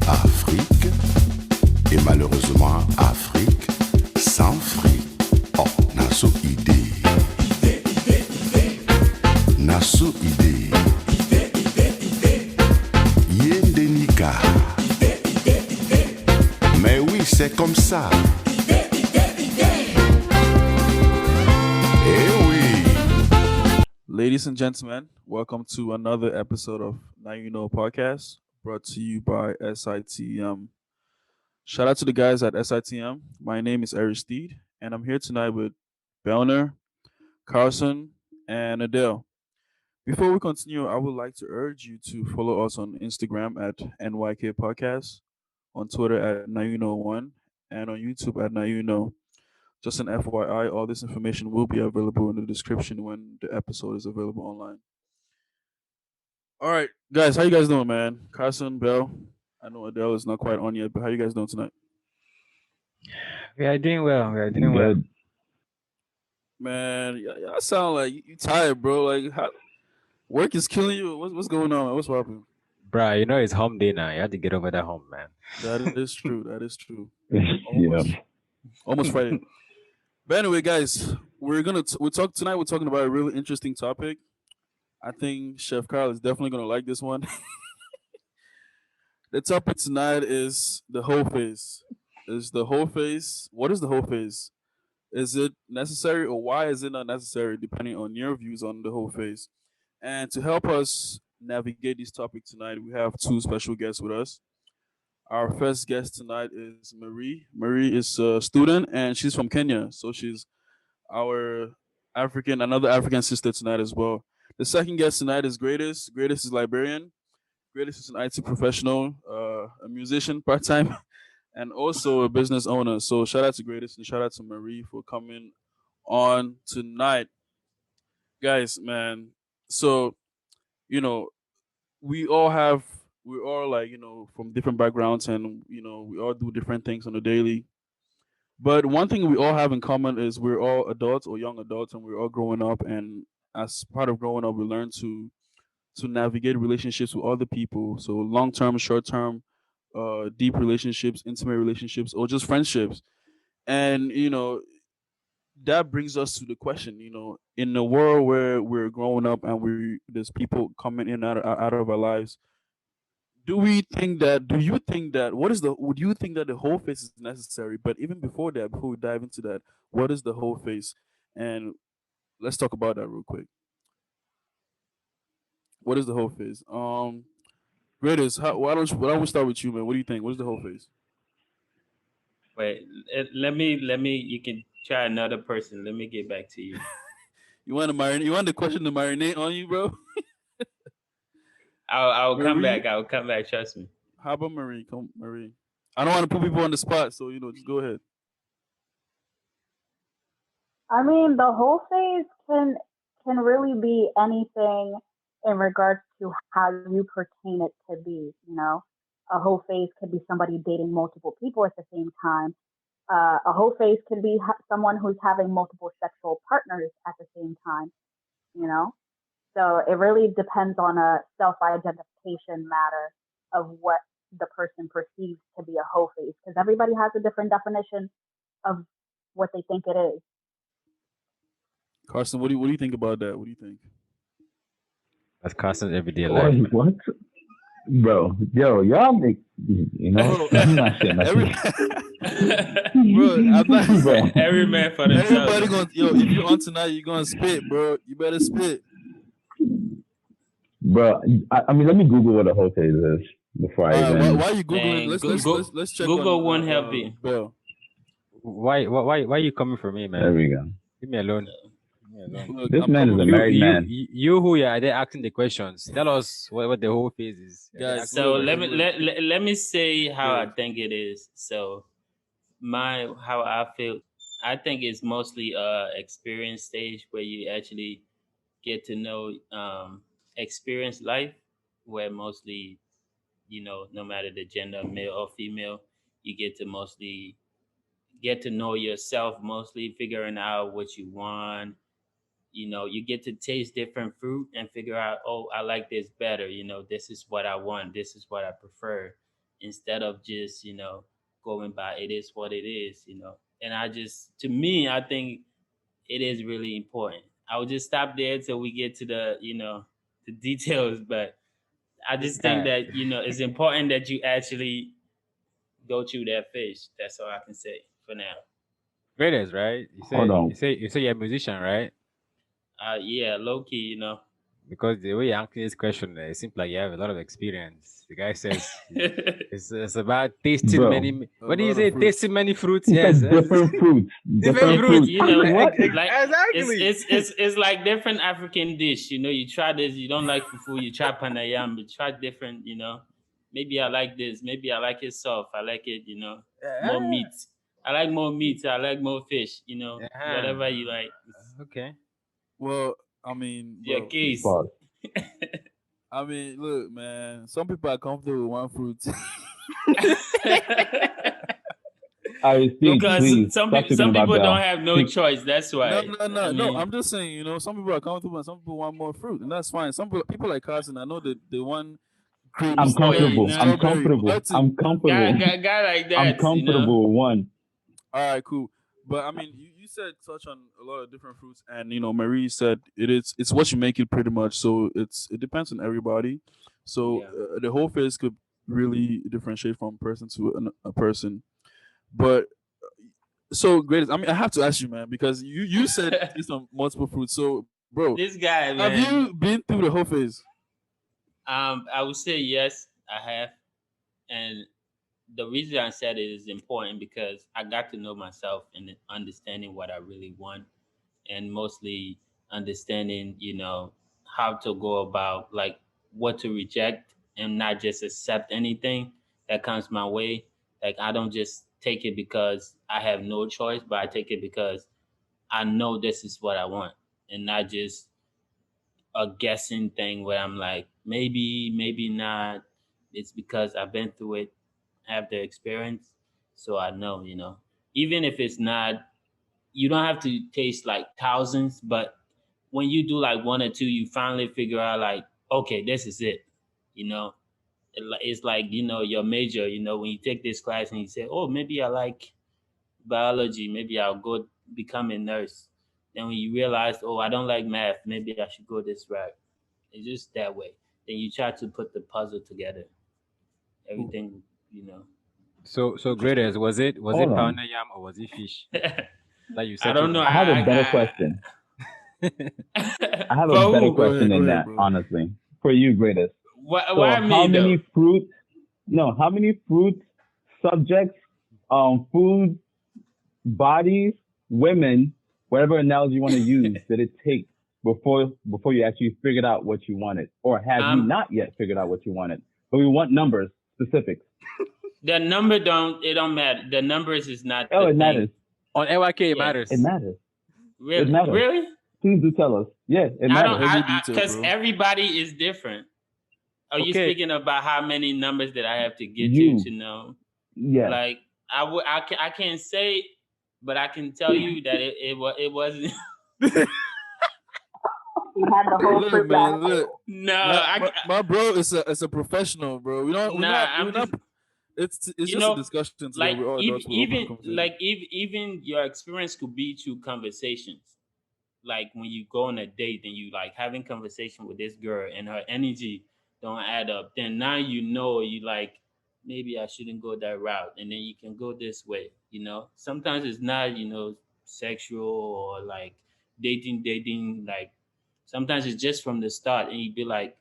Afrique, et malheureusement Afrique sans fric. Oh, naso idée, naso idée, yendenika. Mais oui, c'est comme ça. Eh oui. Ladies and gentlemen, welcome to another episode of Now You Know podcast brought to you by SITM. Shout out to the guys at SITM. My name is Aristide, and I'm here tonight with Belner, Carson, and Adele. Before we continue, I would like to urge you to follow us on Instagram at NYK Podcast, on Twitter at NowYouKnow1, and on YouTube at NowYouKnow. Just an FYI, all this information will be available in the description when the episode is available online. All right, guys, how you guys doing, man? Carson, Bell. I know Adele is not quite on yet, but how you guys doing tonight? We are doing well. We are doing well. Good. Man, y'all sound like you tired, bro. Like, work is killing you. What's going on, man? What's happening? Bruh, you know it's home day now. You have to get over that home, man. That is true. That is true. Yeah. Almost Friday. But anyway, guys, we talk tonight. We're talking about a really interesting topic. I think Chef Carl is definitely gonna like this one. The topic tonight is the whole phase. Is the whole phase? What is the whole phase? Is it necessary or why is it not necessary? Depending on your views on the whole phase. And to help us navigate this topic tonight, we have two special guests with us. Our first guest tonight is Marie. Marie is a student and she's from Kenya, so she's our another African sister tonight as well. The second guest tonight is Greatest. Greatest is Liberian. Greatest is an IT professional, a musician part time, and also a business owner. So shout out to Greatest and shout out to Marie for coming on tonight, guys. Man, so you know we all have we're all like from different backgrounds and we all do different things on a daily. But one thing we all have in common is we're all adults or young adults, and we're all growing up. And as part of growing up, we learn to navigate relationships with other people. So long term, short term, deep relationships, intimate relationships, or just friendships. And that brings us to the question. In a world where we're growing up and there's people coming in out of our lives, do you think that would you think that the whole face is necessary? But even before that, before we dive into that, what is the whole face? And let's talk about that real quick. What is the whole face? Greatest, why don't we start with you, man? What do you think? What is the whole face? Wait, let me. You can try another person. Let me get back to you. You want the question to marinate on you, bro? I'll come Marie? back. I'll come back. Trust me. How about Marie? Come, Marie. I don't want to put people on the spot, so just go ahead. I mean, the whole phase can really be anything in regards to how you pertain it to be. A whole phase could be somebody dating multiple people at the same time. A whole phase could be someone who's having multiple sexual partners at the same time. You know, so it really depends on a self-identification matter of what the person perceives to be a whole phase, because everybody has a different definition of what they think it is. Carson, what do you think about that? What do you think? That's Carson's everyday What? life. What? Bro, yo, y'all make Bro, I'm not saying every, nothing. bro, I'm not. Bro. Every man for Everybody themselves. if you're on tonight, you're gonna spit, bro. You better spit. Bro, I mean, let me Google what a whole phase is before I Why even. are you googling? Dang, Let's check Google on won't help you. Bell. Why are you coming for me, There man? we go. Leave me alone. Leave me alone. Look, This I'm man is coming a for married man. You who you are there asking the questions. Tell us what the whole phase is. Guys, So look, let me say how I Good. think it is. So how I feel. I think it's mostly experience stage where you actually get to know experience life, where mostly no matter the gender, male or female, you get to mostly get to know yourself, mostly figuring out what you want. You get to taste different fruit and figure out, oh, I like this better. This is what I want, this is what I prefer. instead of just, going by it is what it is, And to me, I think it is really important. I will just stop there till we get to the details, but I just think Yeah. that, it's important that you actually go through that phase. That's all I can say for now. Greatest, right? You Hold say on. you're a musician, right? Yeah, low key, Because the way you're answering this question, it seems like you have a lot of experience. The guy says it's about tasting Bro, many. A What do you lot of say? fruits. Tasting many fruits. he Yes, said different fruits. different Different fruits. fruits. Like What? Exactly. it's like different African dish. You try this, you don't like fufu, you try panayam, you try different. Maybe I like this, maybe I like it soft, I like it, more Yeah. meat. I like more meat, I like more fish. Yeah. Whatever you like. Okay. Well, I mean, It's your bro. case. Pause. I mean, look, man. Some people are comfortable with one fruit. I repeat, Because please. some Stop people speaking some about people don't Bell. have no Speak. choice. That's No, why. no, I no, no. mean, I'm just saying, some people are comfortable and some people want more fruit, and that's fine. Some people like Carson, I know that they want cream, I'm yeah, comfortable. I'm strawberry, comfortable. button. I'm comfortable. guy like I'm that. comfortable with one. All right, cool. But I mean, you said touch on a lot of different fruits, and Marie said it's what you make it pretty much. So it depends on everybody. So Yeah. the whole face could really differentiate from person to a person. But so great. I mean, I have to ask you, man, because you said taste on multiple fruits. So, bro, This guy, have man. you been through the whole phase? I would say yes, I have, and the reason I said it is important because I got to know myself and understanding what I really want, and mostly understanding, how to go about like what to reject and not just accept anything that comes my way. Like I don't just take it because I have no choice, but I take it because I know this is what I want, and not just a guessing thing where I'm like, maybe, maybe not. It's because I've been through it, have the experience, so I know, Even if it's not, you don't have to taste like thousands, but when you do like one or two, you finally figure out like, okay, this is it, you know. It's like, your major, when you take this class and you say, oh, maybe I like biology, maybe I'll go become a nurse. Then when you realize, oh, I don't like math, maybe I should go this route. It's just that way. Then you try to put the puzzle together. Everything, you know. So greatest, was Hold it on. pound yam or was it fish that you I settled don't know. on? I have a better question. I have a For better who? question Go than ahead, that, bro. honestly. For you, greatest. Why So how me though? many fruits? No, how many fruits, subjects, food, bodies, women, whatever analogy you want to use, did it take before you actually figured out what you wanted, or have you Um, not yet figured out what you wanted? But we want numbers, specifics. the number don't matter. The numbers is not Oh, the it thing. matters. On LYK, it Yeah, It matters. matters. It really, matters. really. Please do tell us. Yes, it I don't. matters. Heavy detail, Because bro. everybody is different. Are you Okay, speaking about how many numbers that I have to get You, to know? yes. Like I can't say, but I can tell you that it wasn't. He had the whole Look, fruit man, basket. look. No, My bro is a professional, bro. nah. We're I'm not. just It's you just a know, discussion today. like We're all adults. We're open for conversation. even your experience could be through conversations. Like when you go on a date and you like having conversation with this girl and her energy don't add up, then now you like maybe I shouldn't go that route, and then you can go this way. Sometimes it's not sexual or like dating. Like sometimes it's just from the start, and you be like,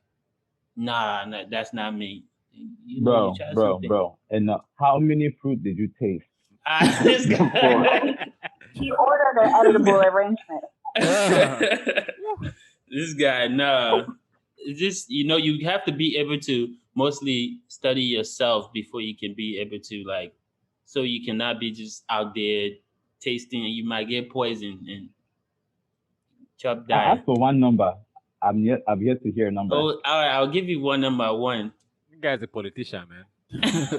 nah, that's not me. You try something. Bro. And how many fruit did you taste This before? guy. He ordered an edible arrangement. Ah, This guy, no. It's just you have to be able to mostly study yourself before you can be able to like, so you cannot be just out there tasting and you might get poisoned and chop I die. asked for one number. I've yet to hear a number. Oh, all right, I'll give you one number one. you guy's a politician, man. This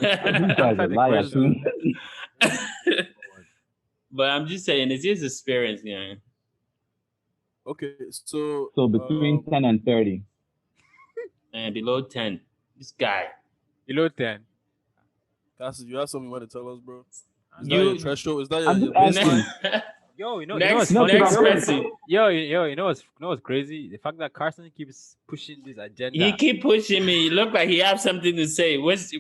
guy's a Answer the liar too. question. But I'm just saying, it's just experience, man. okay, so So between 10 and 30. And below 10, this guy. Below 10. Cassie, you have something you want to tell us, bro? Is that your You threshold? Is that I'm your just baseline? asking. Yo, you know what's next No, funny? because next I'm person. saying, What's crazy? The fact that Carson keeps pushing this He agenda. keep pushing me. Look like he have something to say. What's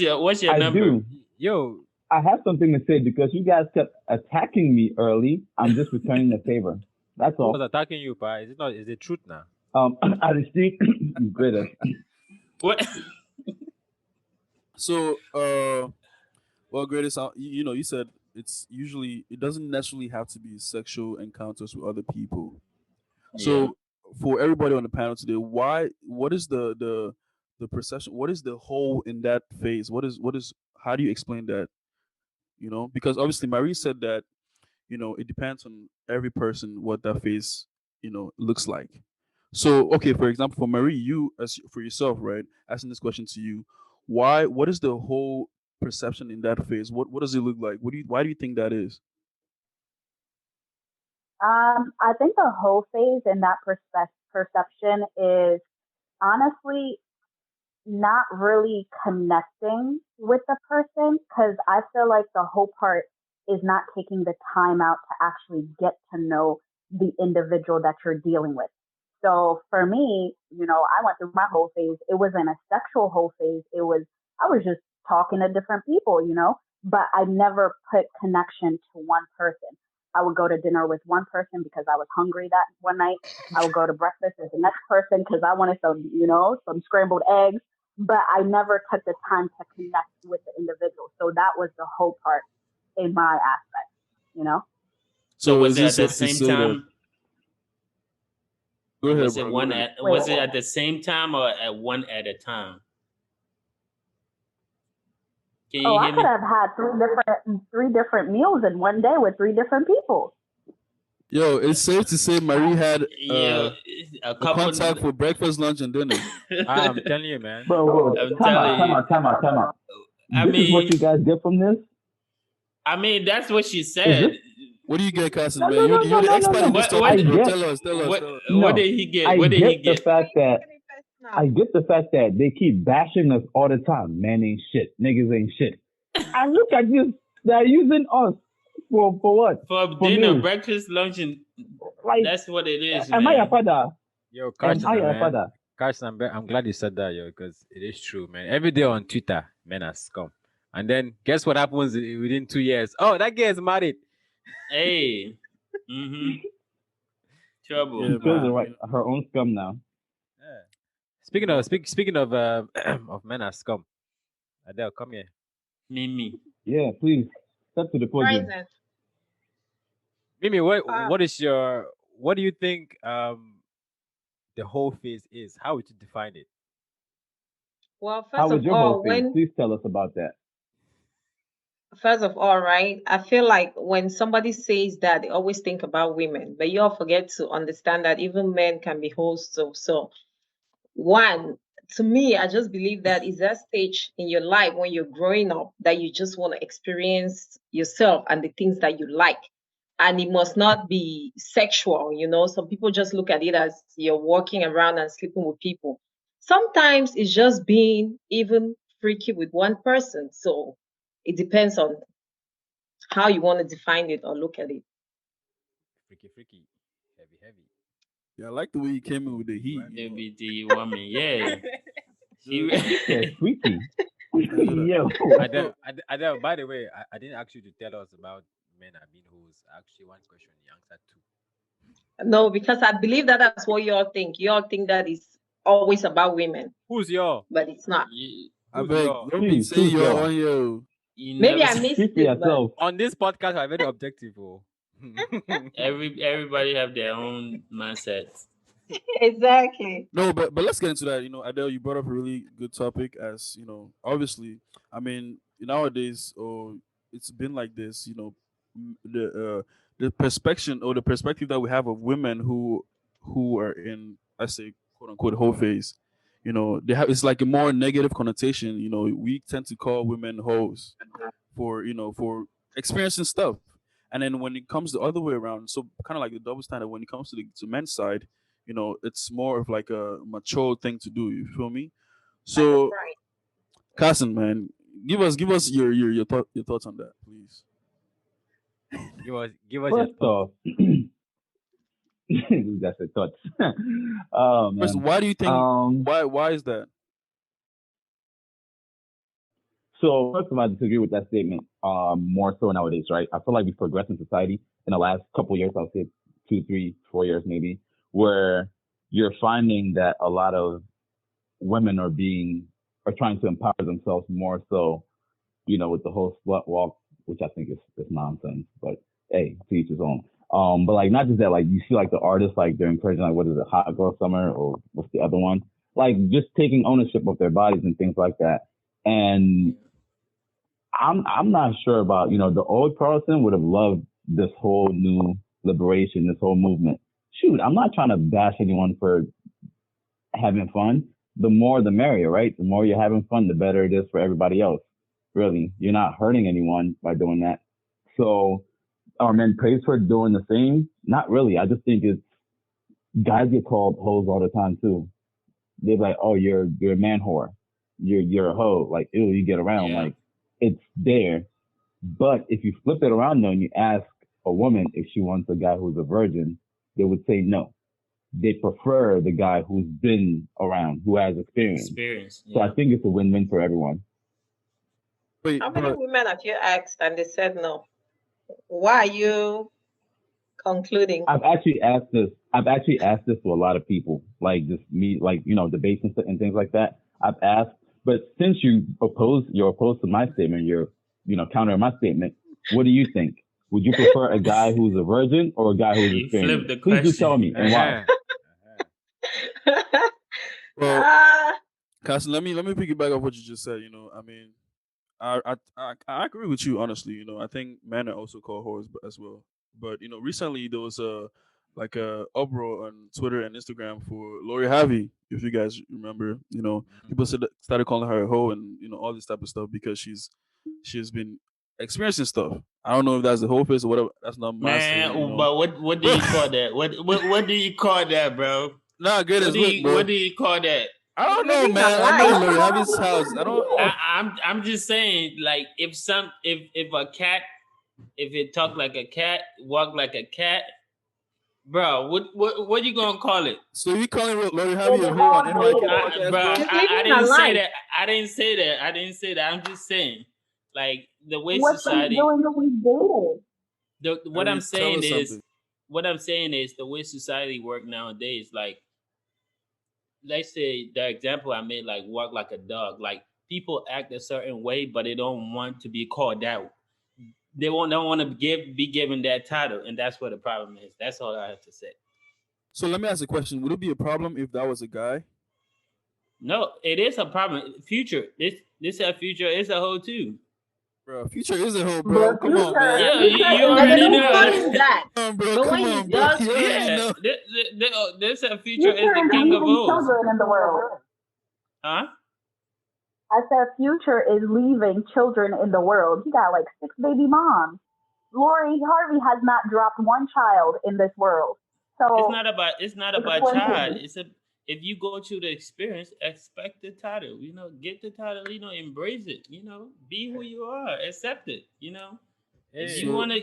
your I number? do. Yo, I have something to say because you guys kept attacking me early. I'm just returning the favor. That's who was all. attacking you, pa? Is it not? Is it truth now? I see greater. What? So, well, greatest, you said it doesn't necessarily have to be sexual encounters with other people. Yeah. So, for everybody on the panel today, what is the perception? What is the hole in that phase? What is? How do you explain that? Because obviously Marie said that it depends on every person what that phase looks like. So, okay, for example, for Marie, you as for yourself, right? Asking this question to you, what is the whole perception in that phase? What does it look like? Why do you think that is? I think the whole phase in that perception is honestly not really connecting with the person because I feel like the whole part is not taking the time out to actually get to know the individual that you're dealing with. So for me, I went through my whole phase. It wasn't a sexual whole phase. I was just talking to different people, but I never put connection to one person. I would go to dinner with one person because I was hungry that one night. I would go to breakfast with the next person because I wanted some scrambled eggs, but I never took the time to connect with the individual. So that was the whole part in my aspect. So So was is it it at the safe to same say that? time? Go Or ahead, was it bro. Go one ahead. at Wait, was it what? at the same time or at one at a time? Can Oh, you I hear could me? have had three different meals in one day with three different people. Yo, it's safe to say Marie had Yeah, a a couple. contact for breakfast, lunch, and dinner. I'm telling you, man. Bro, bro, I'm time out, telling time you. out, time out, time out. I This is what mean, you guys get from this? that's what she Is said. this? What do you get, Carson, No, man? no, You're, no, no, you're the no, no, expert in no. this What what I topic, bro. get, Tell us, tell us, what tell us. what no, did he get? I What did he get the get? fact that, I get the fact that they keep bashing us all the time. Man ain't shit. Niggas ain't shit. And look at this. They're using us for what? For For dinner, meals. breakfast, lunch, and Like, that's what it is, am I a man. father? Yo, Am Carson, I a man. father? Carson, I'm glad you said that, yo, because it is true, man. Every day on Twitter, men are scum. And then guess what happens within 2 years? Oh, that guy is married. Hey, mm-hmm. Yeah, Trouble. She chose man. her own scum now. Yeah. Speaking of of men are scum, Adele, come here. Mimi. Yeah, please. Step to the podium. Present. Mimi, what Uh, what is your what do you think the whole phase is? How would you define it? well, How first was of your whole all, phase? Please tell us about that. right, I feel like when somebody says that, they always think about women, but you all forget to understand that even men can be hosts. So one, to me, I just believe that is that stage in your life when you're growing up that you just want to experience yourself and the things that you like. And it must not be sexual. Some people just look at it as you're walking around and sleeping with people. Sometimes it's just being even freaky with one person. So it depends on how you want to define it or look at it. Freaky, freaky, heavy, heavy. Yeah, I like the way you came in with the heat. LBD woman. Yeah. She. Good. He said freaky. Good. Yo. Adele, So, Adele, by the way, I didn't ask you to tell us about men are being hoes. Actually, one question you answered two. No, because I believe that that's what you all think. You all think that it's always about women, Who's your? but it's not. you, I Who's beg, your? don't be Please, saying who's you're your? on your. you Maybe never. I missed Speak for it, but yourself. On this podcast, I'm very objective. Oh. Everybody have their own mindset. exactly. No, but let's get into that. Adele, you brought up a really good topic. As obviously, I mean, nowadays, it's been like this. The perspective that we have of women who are in, I say, quote unquote, whole phase. They have it's like a more negative connotation. We tend to call women hoes for experiencing stuff. And then when it comes the other way around, so kind of like the double standard when it comes to men's side, it's more of like a mature thing to do. You feel me? That is So, right. Carson, man, Give us your thoughts on that, please. Give us your First thoughts. off, that's a thought. Oh First, man. why do you think Um. why is that? So first of all, I disagree with that statement. More so nowadays, right? I feel like we progress in society in the last couple of years. I'll say 2, 3, 4 years maybe, where you're finding that a lot of women are trying to empower themselves more so, with the whole slut walk, which I think is nonsense. But hey, to each his own. But like not just that, like you see like the artists like they're encouraging like what is it, Hot Girl Summer or what's the other one? Like just taking ownership of their bodies and things like that. And I'm not sure about, the old Carlson would have loved this whole new liberation, this whole movement. Shoot, I'm not trying to bash anyone for having fun. The more the merrier, right? The more you're having fun, the better it is for everybody else. Really. You're not hurting anyone by doing that. So are men praised for doing the same? Not really. I just think it's guys get called hoes all the time too. They're like, oh, you're a man whore. You're a hoe. Like, ew, you get around. Yeah. Like, it's there. But if you flip it around though and you ask a woman if she wants a guy who's a virgin, they would say no. They prefer the guy who's been around, who has experience. Experience. So I Yeah. think it's a win-win for everyone. Wait, How many but women have you asked and they said no? Why are you concluding? I've actually asked this to a lot of people, like just me, like debates and things like that. I've asked, but since you're opposed to my statement, you're countering my statement. What do you think? Would you prefer a guy who's a virgin or a guy who's You flipped experienced? the Please do tell question. me and why. well, Ah, Carson, let me piggyback off what you just said. I mean, I agree with you honestly. I think men are also called whores as well. But recently there was a like a uproar on Twitter and Instagram for Lori Harvey. If you guys remember, people started calling her a hoe and all this type of stuff because she's been experiencing stuff. I don't know if that's the whole face or whatever. That's not my say. Man, but what do you call that? What do you call that, bro? Nah, good as look, bro. What do you call that? I don't know, living a man. I know life. Lori Harvey's house. I don't. I'm just saying, like, if a cat, if it talk like a cat, walk like a cat, bro, what you gonna call it? So you calling Lori Harvey a hoe on NYK podcast, Bro, bro? She's I living a didn't say life. that. I didn't say that. I didn't say that. I'm just saying, like, the way What's he society. doing if we dated? What I'm Harry, tell saying us is, something. the way society work nowadays. Like, let's say the example I made, like walk like a dog. Like people act a certain way, but they don't want to be called out. They don't want to be given that title, and that's what the problem is. That's all I have to say. So let me ask a question. Would it be a problem if that was a guy? No, it is a problem. Future, this a future is a whole too. Bro, Future is a hoe, bro. But Come on, future, man. Yeah, future you is And they already don't leaving. call know. him that. Come on, bro. But Come when he on, bro. does, You already Yeah, know. this a future is Future the is king of leaving hoes, children in the world. huh? I said Future is leaving children in the world. He got like 6 baby moms. Lori Harvey has not dropped one child in this world. It's So not about it's child. plenty. It's a if you go through the experience, expect the title. Get the title. Embrace it. Be who you are. Accept it. If Hey, you So, want to,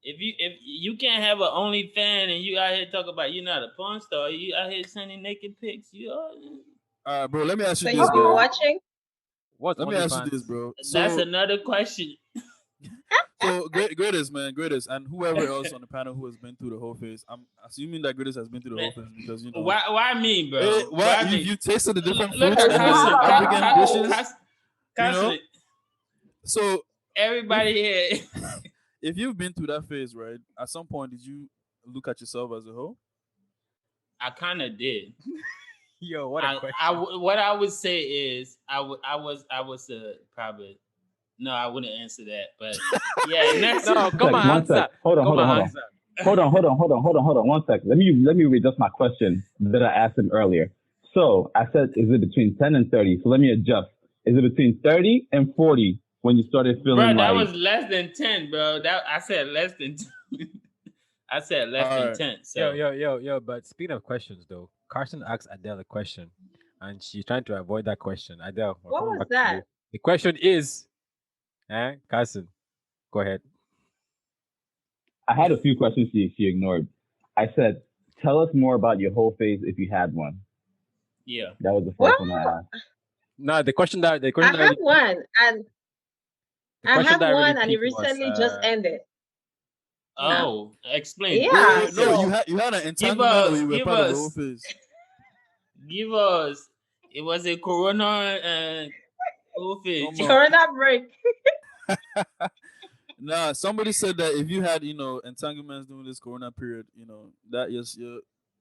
if you can't have an only fan and you out here talk about you're not a porn star, you out here sending naked pics. bro, let me ask so you you've this, been bro. watching. what's Let me ask you this, OnlyFans? bro. That's So, another question. greatest, man, greatest, and whoever else on the panel who has been through the whole phase. I'm assuming that greatest has been through the Man, whole phase because why me, Hey, bro? what Why you me? you tasted the different Look fruits at and You have the a African lot. dishes, you know. Constantly, So if everybody here. if you've been through that phase, right? At some point, did you look at yourself as a hoe? I kind of did. Yo, what a I question. what I would say is I was probably no, I wouldn't answer that, but yeah, next. No, come on, One answer. sec. Hold on, Come hold on, on, hold on. answer. Hold on. 1 sec. Let me readjust my question that I asked him earlier. So I said, is it between 10 and 30? So let me adjust. Is it between 30 and 40 when you started feeling Bro, that like, was less than 10, bro. That I said less than 10. I said less All than right. 10. Yo, So yo. But speaking of questions, though, Carson asked Adele a question, and she's trying to avoid that question. Adele, we're What coming was back to that? you. The question is, Carson, go ahead. I had a few questions she ignored. I said, tell us more about your whole phase if you had one. Yeah. That was the Well, first one I asked. No, the question that I have one, and the I question have that really one, and it peaked was recently just ended. Yeah. Oh, explain. Wait, no, So you had an Give entanglement or us, you were give part of the whole us, phase. give us. It was a corona and Come COVID. on. Corona break. Nah, somebody said that if you had, entanglements during this corona period, that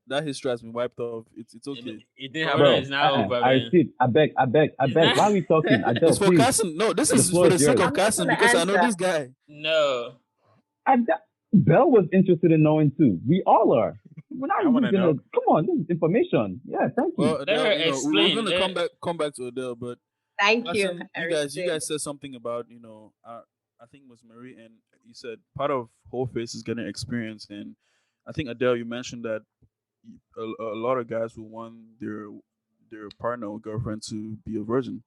that history has been wiped off. It's okay. it didn't Corona happen. is Bro, now over, I man. repeat, I It's beg. not. Why are we talking? Adele, It's for please. Carson. No, this The is for floor the is sake yours. of I'm not Carson gonna because I know answer. this guy. No. Adele, Belle was interested in knowing too. We all are. We're I not want just to gonna, know. come on, this is information. Yeah, thank you. Well, Let her Adele, we're explain. gonna come back to Adele, but Thank you. Carson, I you received. guys said something about I think it was Marie, and you said part of whole face is getting experience, and I think Adele, you mentioned that a lot of guys will want their partner or girlfriend to be a virgin.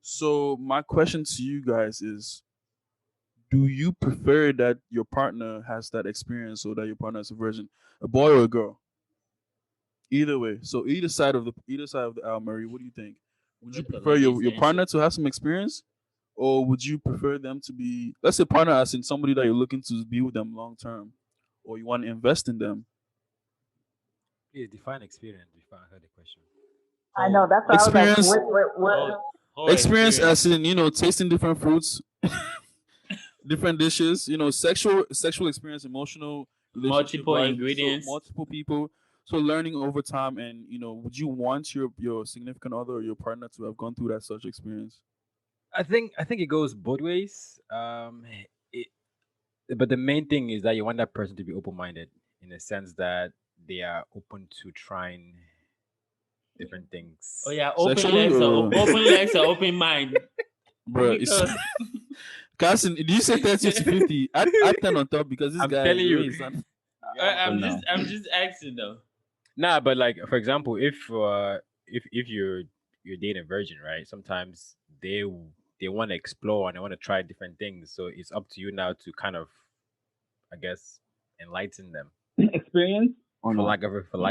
So my question to you guys is: do you prefer that your partner has that experience or that your partner is a virgin, a boy or a girl? Either way. So either side of the aisle, Mary, what do you think? Would you Let the prefer ladies your answer. partner to have some experience, or would you prefer them to be, let's say, partner as in somebody that you're looking to be with them long term, or you want to invest in them? Please define experience before I heard the question. I know. Whole, That's why I was like, Experience, whole, whole experience as experience. in tasting different fruits, different dishes, sexual experience, emotional relationship Multiple wise, so ingredients. multiple people, so learning over time, and would you want your significant other or your partner to have gone through that such experience? I think it goes both ways. It, but the main thing is that you want that person to be open minded in the sense that they are open to trying different Oh things. yeah, Sexually or open legs or open mind. bro, it's Because Carson, did you say 30 to 50? Add 10 on top because this I'm guy, telling the way you. he's not. But I'm just no. I'm just asking though. Nah, but like for example, if you're dating a virgin, right? Sometimes they want to explore and they want to try different things. So it's up to you now to kind of, I guess, enlighten them, Experience or for no? lack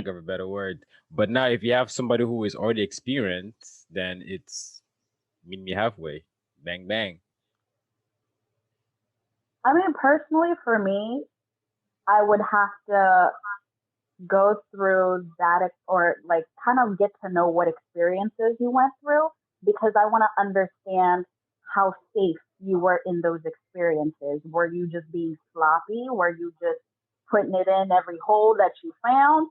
of a better word. But now, if you have somebody who is already experienced, then it's meet me halfway, bang bang. I mean, personally, for me, I would have to go through that or like kind of get to know what experiences you went through because I want to understand how safe you were in those experiences. Were you just being sloppy? Were you just putting it in every hole that you found,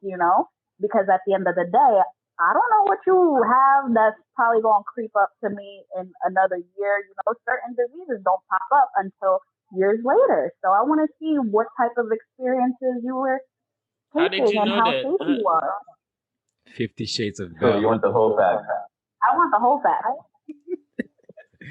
Because at the end of the day, I don't know what you have that's probably going to creep up to me in another year. Certain diseases don't pop up until years later. So I want to see what type of experiences you were How did taking you and know how that? safe you are. 50 Shades of So you Bell. want the whole fact. I want the whole fact. You want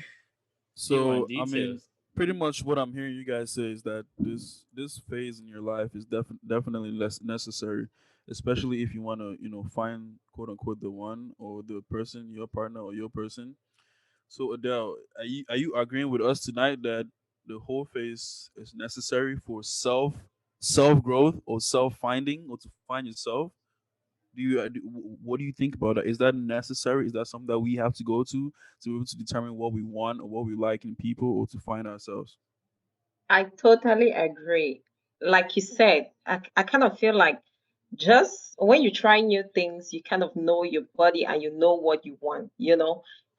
So I mean, details. pretty much what I'm hearing you guys say is that this phase in your life is definitely less necessary, especially if you want to find quote unquote the one or the person, your partner or your person. So Adele, are you agreeing with us tonight that the whole phase is necessary for self growth or self finding or to find yourself? What do you think about that? Is that necessary? Is that something that we have to go to be able to determine what we want or what we like in people or to find ourselves? I totally agree. Like you said, I kind of feel like just when you try new things, you kind of know your body and you know what you want.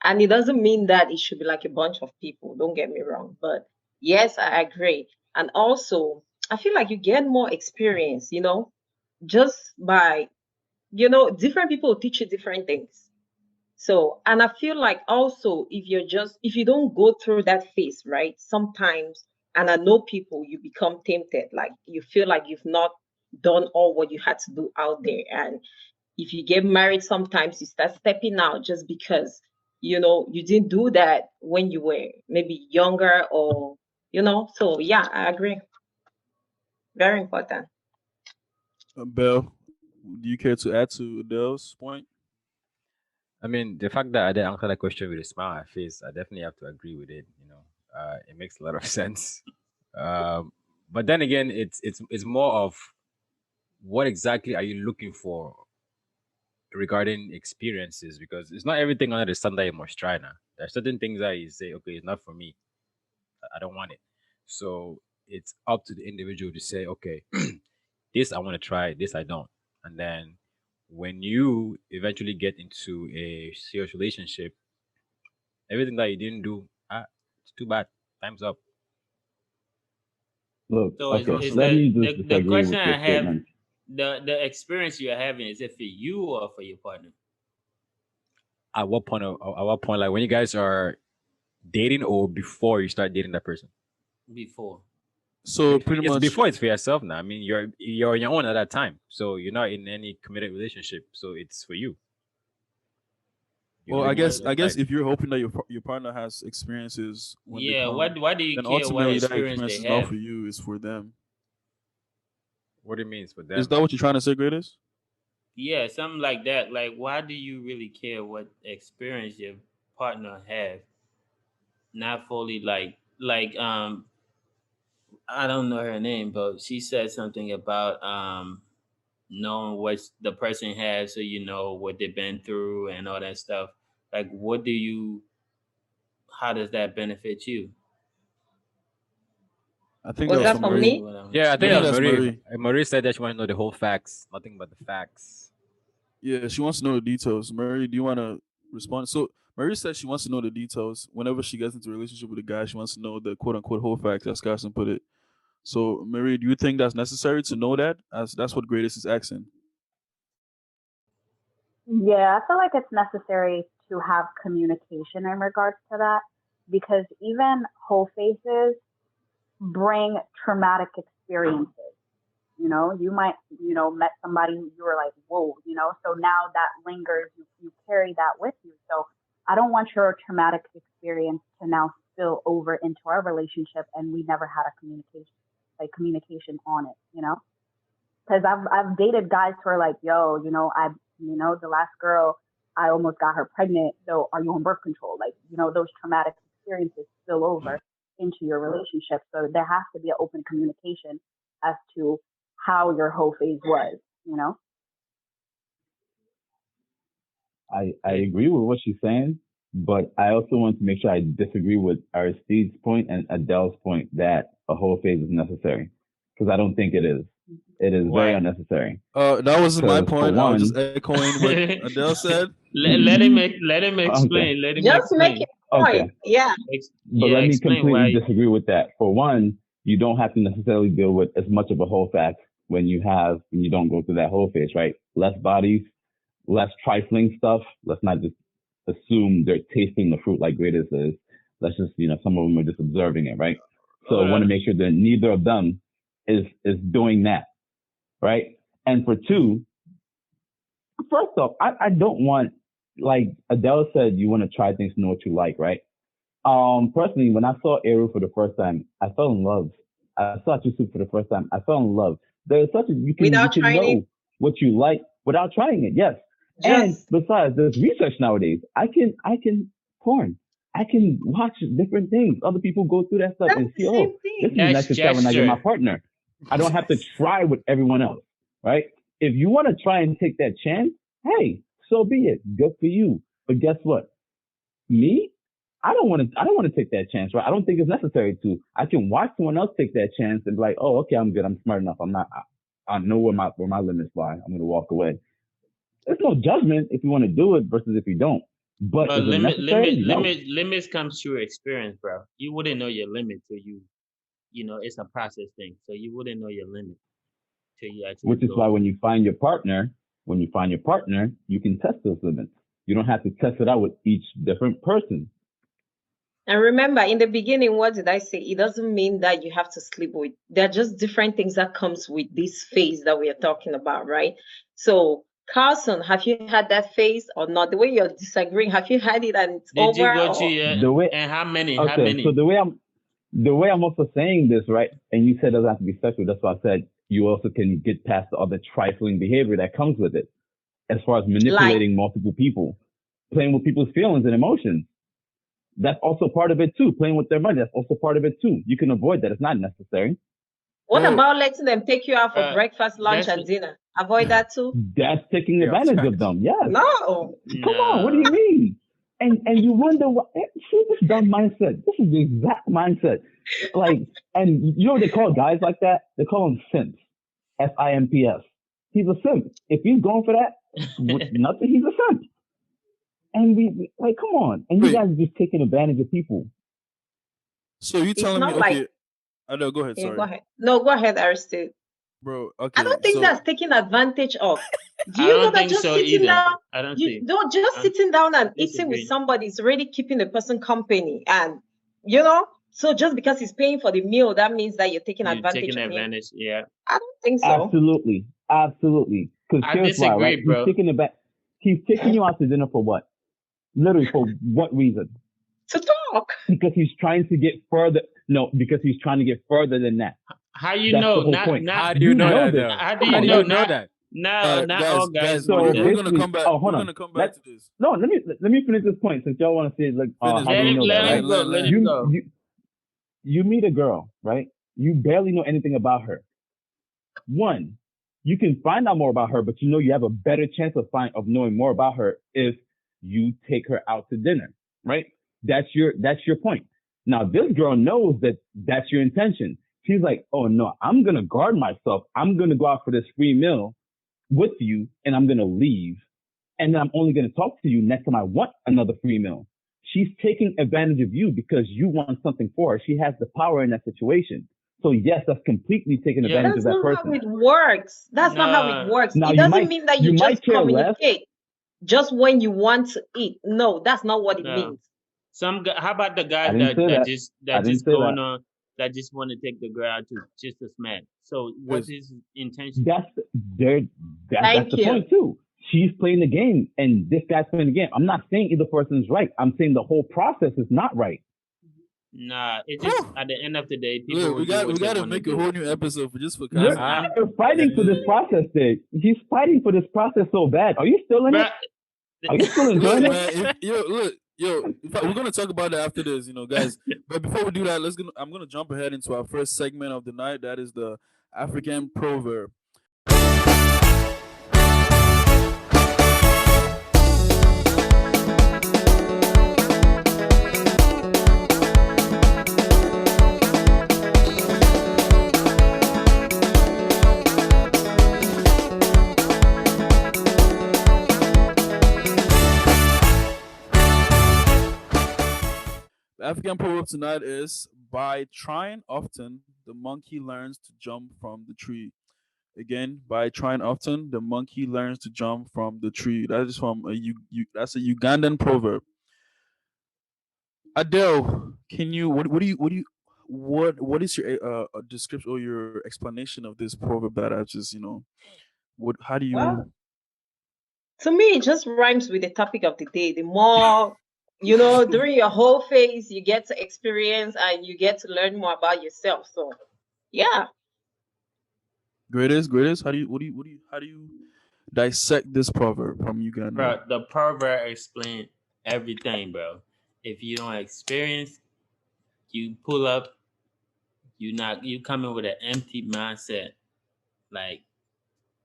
And it doesn't mean that it should be like a bunch of people, don't get me wrong. But yes, I agree. And also, I feel like you get more experience, just by, different people teach you different things. So, and I feel like also if you don't go through that phase, right? Sometimes, and I know people, you become tempted, like you feel like you've not done all what you had to do out there. And if you get married, sometimes you start stepping out just because, you didn't do that when you were maybe younger so yeah, I agree. Very important. Belle, do you care to add to Adele's point? I mean, the fact that I didn't answer that question with a smile on my face, I definitely have to agree with it. It makes a lot of sense. Um, but then again, it's more of what exactly are you looking for regarding experiences, because it's not everything under the sun that you must try now. There are certain things that you say, okay, it's not for me. I don't want it. So it's up to the individual to say, okay, this I want to try, this I don't. And then when you eventually get into a serious relationship, everything that you didn't do, it's too bad. Time's up. Look, So okay, is let me just the disagree question with your I have, statement. the experience you're having, is it for you or for your partner? At what point, like when you guys are dating or before you start dating that person? Before. So pretty It's much, before, it's for yourself now. I mean, you're on your own at that time, so you're not in any committed relationship. So it's for you. You're well, living your What? best I guess life. if you're hoping that your partner has experiences when they Yeah. come, Why do you then care what ultimately that experience experience they is not have? for you; it's for them. What it means for Is them? that what you're trying to say, Greatest? Yeah, something like that. Like, why do you really care what experience your partner have? Not fully I don't know her name, but she said something about knowing what the person has, so you know what they've been through and all that stuff. Like, what do you? How does that benefit you? I think that Was was That's that for Marie. mostly me? what I'm Yeah, I I think that think was explaining. that's Marie. Marie. Marie said that she wanted to know the whole facts, nothing but the facts. Yeah, she wants to know the details. Marie, do you want to respond? So Marie said she wants to know the details. Whenever she gets into a relationship with a guy, she wants to know the quote unquote whole facts, as Carson put it. So Marie, do you think that's necessary to know that? As that's what Greatest is asking. Yeah, I feel like it's necessary to have communication in regards to that because even whole faces bring traumatic experiences. You might, met somebody who you were like, whoa, so now that lingers, you carry that with you. So I don't want your traumatic experience to now spill over into our relationship and we never had a communication on it. Because I've dated guys who are like, yo, the last girl, I almost got her pregnant. So are you on birth control? Like, those traumatic experiences spill over into your relationship. So there has to be an open communication as to how your whole phase was. I agree with what she's saying, but I also want to make sure I disagree with Aristide's point and Adele's point that a whole phase is necessary. Because I don't think it is. It is very Why? unnecessary. That wasn't my Because for point. I was just one, echoing what Adele said. Let him okay, explain. Let him Just make explain. it point. okay. Yeah. But Yeah, let me explain completely why. disagree with that. For one, you don't have to necessarily deal with as much of a whole fact when you don't go through that whole phase, right? Less bodies, less trifling stuff. Let's not just assume they're tasting the fruit like Greatest is. Let's just, some of them are just observing it, right? So I want to Okay. make sure that neither of them is doing that, right? And for two, first off, I don't want, like Adele said, you want to try things to know what you like, right? Personally, when I saw Eru for the first time, I fell in love. I saw Chisu for the first time. I fell in love. There's such a you Without can trying it, know what you like without trying it. Yes. And just besides, there's research nowadays. I can porn. I can watch different things. Other people go through that stuff that's and the see, oh, same this is thing. That's necessary when I get my gesture. partner. I don't have to try with everyone else, right? If you want to try and take that chance, hey, so be it. Good for you. But guess what? Me, I don't want to take that chance, right? I don't think it's necessary to. I can watch someone else take that chance and be like, oh, okay, I'm good. I'm smart enough. I'm not. I know where my limits lie. I'm gonna walk away. There's no judgment if you want to do it versus if you don't. But But is it necessary? No. limits comes through experience, bro. You wouldn't know your limit till it's a process thing. So you wouldn't know your limit till you actually Which is go why through. when you find your partner, you can test those limits. You don't have to test it out with each different person. And remember, in the beginning, what did I say? It doesn't mean that you have to sleep with. There are just different things that comes with this phase that we are talking about, right? So, Carlson, have you had that phase or not? The way you're disagreeing, have you had it and it's Did you over? go to Or your The way and how many? How okay, so many? the way I'm also saying this, right? And you said it doesn't have to be sexual. That's why I said you also can get past the other trifling behavior that comes with it, as far as like, manipulating multiple people. playing with people's feelings and emotions. That's also part of it too. Playing with their money. That's also part of it too. You can avoid that. It's not necessary. What Yo, about letting them take you out for Uh, breakfast, lunch, that's and dinner? Avoid that too? That's taking Yeah, advantage of facts. them. Yes. No. Come on. What do you nah. mean? And you wonder what? See this dumb mindset. This is the exact mindset. Like, and you know what they call guys like that? They call them simps. SIMPS. He's a simp. If he's going for that, with nothing, he's a simp. And like, come on. And you wait. guys are just taking advantage of people. So you It's telling me? not like, Okay, I know. Go ahead. yeah, go Sorry, ahead. No, go ahead, Aristide. bro. I Okay, don't think so that's taking advantage of. Do I you know don't that think just so sitting either. down, I don't you see. don't just I sitting down and eating with disagree. somebody is already keeping the person company, and you know, so just because he's paying for the meal, that means that you're taking You're advantage taking of him. advantage. Yeah. I don't think so. Absolutely. Absolutely. Because I here's why, right? disagree, bro. He's taking you out to dinner for what? Literally for what reason? To talk. Because he's trying to get further. No, because he's trying to get further than that. How you That's the know? whole Not point. not How do you know that this. though? how do Come you on, know? You know Not that? not all guys So would do we're that. gonna basically, come back. hold We're on. gonna come back to this. No, let me finish this point since y'all want to say like Finish, how do Let you him know let that, him right? go. Land, Let land. him go. You meet a girl, right? You barely know anything about her. One, you can find out more about her, but you know you have a better chance of knowing more about her if you take her out to dinner, right? That's your point. Now this girl knows that that's your intention. She's like, oh no, I'm gonna guard myself. I'm gonna go out for this free meal with you, and I'm gonna leave, and then I'm only gonna talk to you next time I want another free meal. She's taking advantage of you because you want something for her. She has the power in that situation. So yes, that's completely taking Yeah. advantage That's of that not how person. it works. That's not how it No. works. Now It you doesn't might mean that you you just might care less. communicate just when you want to eat. No, that's not what it No. means. How about the I guys didn't say that. I that didn't just say going that. on that just want to take the girl out to just a smack? So what's Yes. his intention? That's there. That's Thank the you. point too. She's playing the game, and this guy's playing the game. I'm not saying either person's right. I'm saying the whole process is not right. Nah, it just Whew. at the end of the day, people Look, will do we what they got to want to make a do. whole new episode for just for You're, Kaz. Uh-huh. you're fighting for this process, Dave. He's fighting for this process so bad. Are you still in it? Bruh, Are you still Look, enjoying it? man. In fact, we're gonna talk about that after this, guys. But before we do that, I'm gonna jump ahead into our first segment of the night. That is the African proverb. The African proverb tonight is: by trying often, the monkey learns to jump from the tree. Again, by trying often, the monkey learns to jump from the tree. That is from that's a Ugandan proverb. Adele, can you what is your description or your explanation of this proverb that I just what how do Well, you to me, it just rhymes with the topic of the day. The more, during your whole phase, you get to experience and you get to learn more about yourself. So, yeah. greatest how do you how do you dissect this proverb from Uganda? bro, the proverb explain everything, bro. If you don't experience, you pull up, you come in with an empty mindset. Like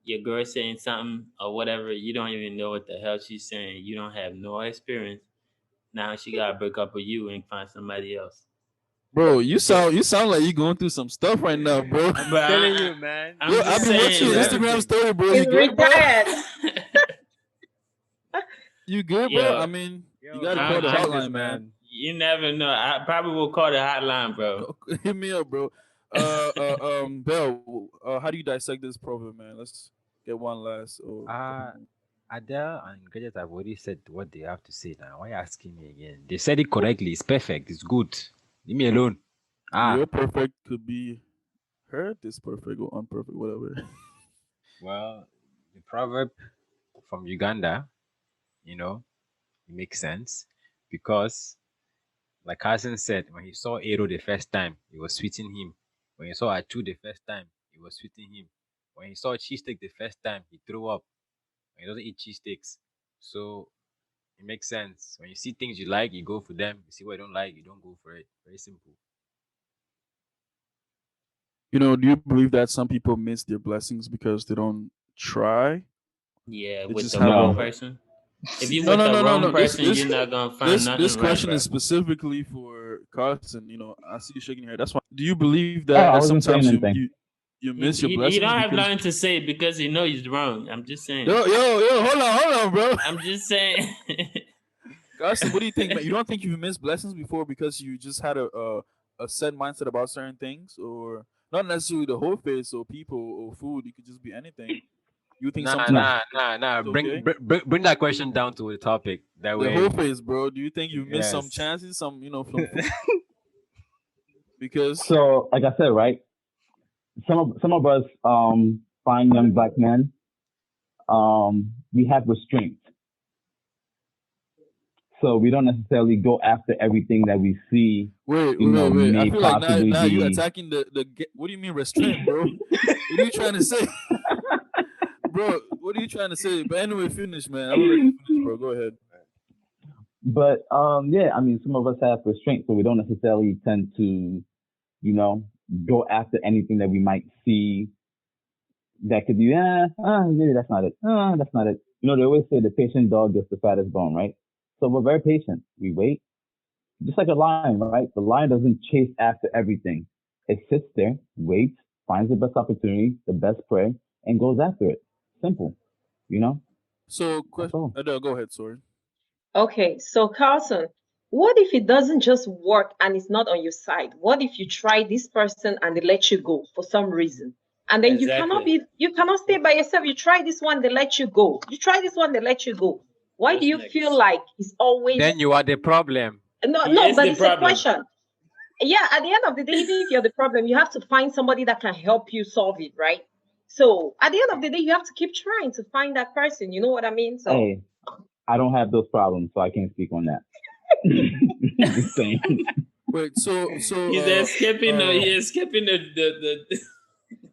your girl saying something or whatever, you don't even know what the hell she's saying. You don't have no experience. Now she gotta break up with you and find somebody else. Bro, you sound like you going through some stuff right now, bro. But Telling you, man. I'm Yo, just I've been watching saying, your bro. Instagram story, bro. He's You good, bro? retired. You good, bro? Yo, I mean, you Yo, gotta keep call the I- enjoying this, hotline, man. you never know. I probably will call the hotline, bro. Hit me up, bro. Bell, how do you dissect this proverb, man? Let's get one last. Uh Adele and Gadget have already said what they have to say now. Why are you asking me again? They said it correctly. It's perfect. It's good. Leave me alone. Ah, Your perfect could be her disperfect or unperfect, whatever. well, the proverb from Uganda, it makes sense because, like Carson said, when he saw Aro the first time, it was sweeting him. When he saw Achu the first time, it was sweeting him. When he saw cheesesteak the first time, he threw up. When he doesn't eat cheesesteaks. So It makes sense. When you see things you like, you go for them. You see what you don't like, you don't go for it. Very simple. Do you believe that some people miss their blessings because they don't try? Yeah, They with just the have wrong No. person. If you no, with no, the no, no, wrong no. This person, this you're not gonna find this nothing right, question bro. is specifically for Carson. I see you shaking your head. That's why. Do you believe Oh, that I wasn't sometimes saying you anything. you you You, miss your you, you blessings don't have because nothing to say because you know he's wrong. I'm just saying. yo, hold on, bro. I'm just saying. Carson, what do you think, man? You don't think you've missed blessings before because you just had a set mindset about certain things, or not necessarily the whole face or people or food? It could just be anything. You think Nah, No. sometimes nah, nah, nah. it's okay? Bring that question down to the topic. That The whole way, face, bro. Do you think you've missed some yes. chances, some food? Because So, like I said, right? Some of us find young black men we have restraint, so we don't necessarily go after everything that we see, wait. I may feel like possibly now you be. attacking what do you mean restraint, bro? What are you trying to say, bro? What are you trying to say? But anyway, finish, man. I'm gonna let you finish, bro. Go ahead. But yeah, I mean, some of us have restraint, so we don't necessarily tend to, you know, go after anything that we might see that could be, maybe that's not it. That's not it. They always say the patient dog gets the fattest bone, right? So we're very patient. We wait, just like a lion, right? The lion doesn't chase after everything. It sits there, waits, finds the best opportunity, the best prey, and goes after it. Simple, you know? So, That's question. all. Go ahead. Sorry. Okay, so Carlson, what if it doesn't just work and it's not on your side? What if you try this person and they let you go for some reason? And then Exactly. you cannot stay by yourself. You try this one, they let you go. You try this one, they let you go. Why do What's you feel next? like it's always Then you are the problem. no, He no, is but the it's a problem. question. Yeah, at the end of the day, even if you're the problem, you have to find somebody that can help you solve it, right? So at the end of the day, you have to keep trying to find that person. You know what I mean? So Hey, I don't have those problems, so I can't speak on that. Just saying. Wait. He's escaping. He escaping the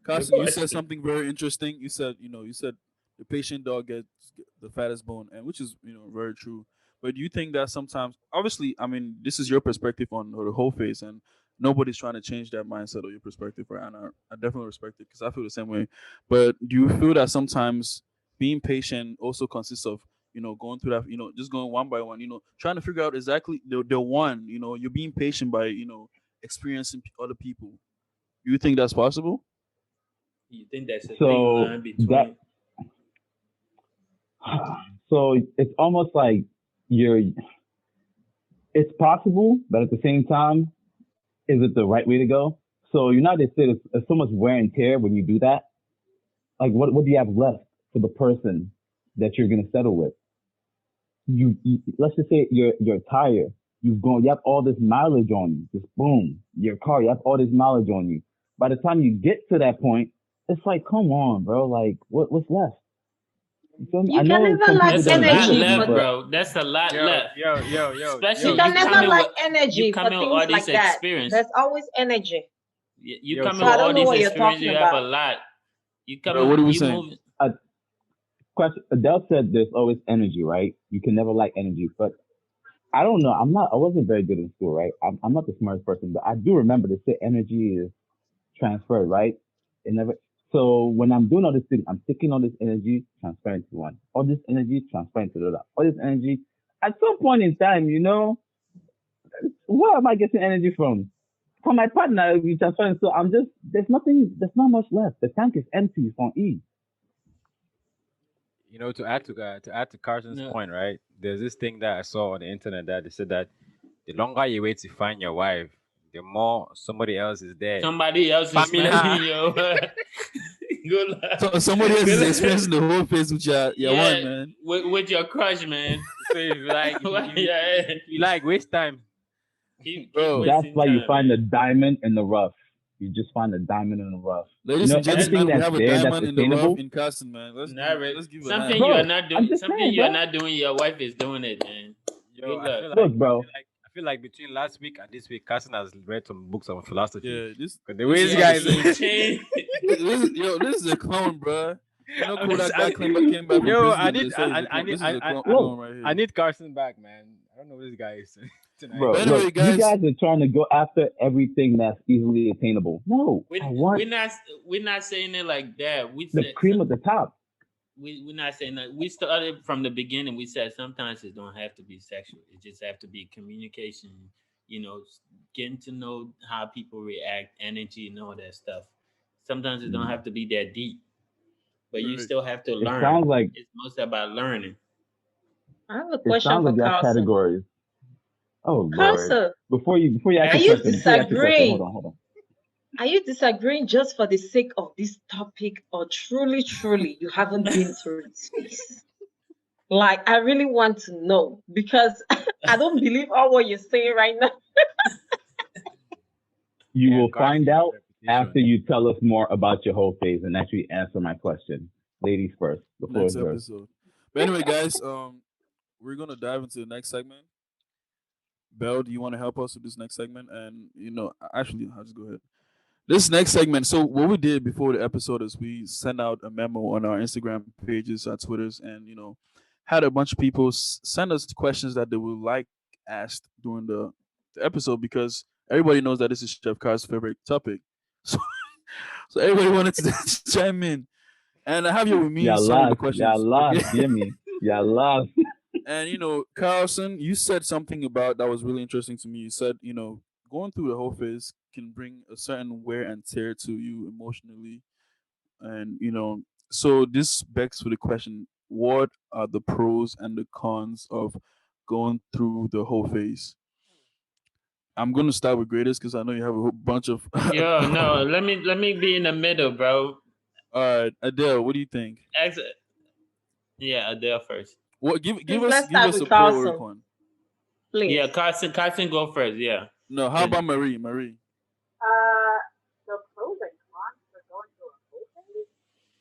Carson, you said question. something very interesting. You said the patient dog gets the fattest bone, and which is very true. But do you think that sometimes, obviously, I mean, this is your perspective on the whole face, and nobody's trying to change that mindset or your perspective, right? And I definitely respect it because I feel the same way. But do you feel that sometimes being patient also consists of going through that, just going one by one, trying to figure out exactly the one, you're being patient by experiencing other people. Do you think that's possible? You think there's a thin So line that between? so it's almost like you're it's possible, but at the same time, is it the right way to go? So United States, there's so much wear and tear when you do that. Like, what do you have left for the person that you're gonna settle with? You let's just say you're tired. You have all this mileage on you. Just boom, your car. You have all this mileage on you. By the time you get to that point, it's like, come on, bro. Like, what's left? You feel me? I you can know never some lack people That's a don't agree lot with energy me, for left, but bro. That's a lot Yo, left. yo, yo, yo, you yo, Especially can you yo. never coming lack with energy for with all things this like that. experience. There's always energy. You Yo, coming So with I so don't all know this what you're experience. talking You have a about. lot. You Bro, what are we You saying? move. uh, question. Adele said there's always energy, right? You can never lack energy, but I don't know. I wasn't very good in school, right? I'm not the smartest person, but I do remember to say energy is transferred, right? It never. So when I'm doing all this thing, I'm taking all this energy, transferring to one. All this energy, transferring to the other. All this energy. At some point in time, where am I getting energy from? From my partner, we transferring. So I'm just, there's nothing, there's not much left. The tank is empty. It's on E. To add to Carson's No, point, right? There's this thing that I saw on the internet that they said that the longer you wait to find your wife, the more somebody else is there. somebody else is Family, finding your. Good luck. So somebody else is Good luck. experiencing the whole phase with your Yeah, one, man. with your crush, man. so if you like, Yeah, if you like, waste time. keep Bro, That's wasting why you time, find the man. diamond in the rough. You just find the diamond in the rough. ladies and That Everything gentlemen, we that's have a there that's diamond in the rough attainable. in Carson, man. not re- Let's give a something hand. you are Bro, not I'm doing. just Something saying, you are bro. not doing. Your wife is doing it, man. Yo, Good luck. Look, bro. I feel like between last week and this week, Carson has read some books on philosophy. Yeah, this Because the this way is this Yeah, guy the is, he same. changed. This is a clone, bro. You know, I'm just, Kodak Black came back from yo, prison and they said this is a Look, clone right I here. need Carson back, man. I don't know who this guy is tonight. bro, But look, anyway, you guys, guys are trying to go after everything that's easily attainable. No, I we want we're not saying it like that. We the said cream of the top. we're not saying that. We started from the beginning. We said sometimes it don't have to be sexual. It just have to be communication. You know, getting to know how people react, energy, and all that stuff. Sometimes it don't Mm. have to be that deep, but you right. still have to It learn. sounds like It's most about learning. I have a it question sounds for like you have Carlson. categories. Oh Lord. Carlson, Before you ask are the Ask you us. question, hold disagreeing? on, hold on. Are you disagreeing just for the sake of this topic, or truly, truly, you haven't been through this phase? Like, I really want to know because I don't believe all what you're saying right now. You Yeah, will find Carson out reputation. after you tell us more about your whole phase and actually answer my question. Ladies first. The floor Next is yours. episode. But anyway, guys, we're gonna dive into the next segment. Belle, do you want to help us with this next segment? And actually, I'll just go ahead. This next segment. So what we did before the episode is we sent out a memo on our Instagram pages, our Twitters, and had a bunch of people send us questions that they would like asked during the episode because everybody knows that this is Chef Car's favorite topic. So so everybody wanted to chime in, and I have here with me some of the Y'all questions. Okay, lost, Jimmy. Y'all lost. and Carlson, you said something about that was really interesting to me. You said going through the whole phase can bring a certain wear and tear to you emotionally, and so this begs for the question: what are the pros and the cons of going through the whole phase? I'm gonna start with greatest because I know you have a whole bunch of. Yo, no, let me be in the middle, bro. All right, Adele, what do you think? Ex- yeah, Adele first. What give Please, us let's give start us with a pro or a Carlson, con? Yeah, please. Carson go first. Yeah, No, how cause about Marie? Marie. Uh, the pros and cons for going through a whole phase.